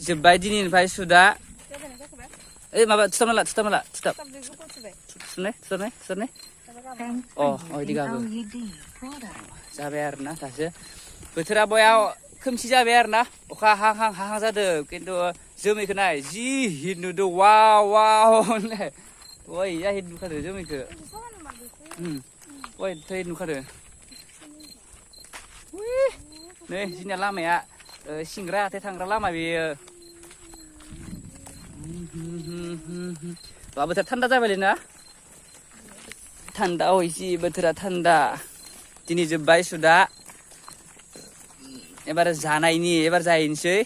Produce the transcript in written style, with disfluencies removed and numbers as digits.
जोब्बाय दिनैनिफ्राय सुदा ओइ माबा थुथाबना सुनाय अ इदि गाबो जाबाय आरोना दासो बोथोरा बयाव खोमसि जाबाय आरोना अखा हाहां जादों खिन्थु जोमैखौ नाय जि हिट नुदों वाव ओइ या हिट नुखादो जोमैखौ ओइ हिट नुखादो नै जोंनिया लामाया सिंग्रा हाथाय थांग्रा लामा बेयो बोथोरा थान्दा जाबायलै ना थान्दा इसे बोथोरा थान्दा दिनै जोब्बाय सुदा एबार जाहैनोसै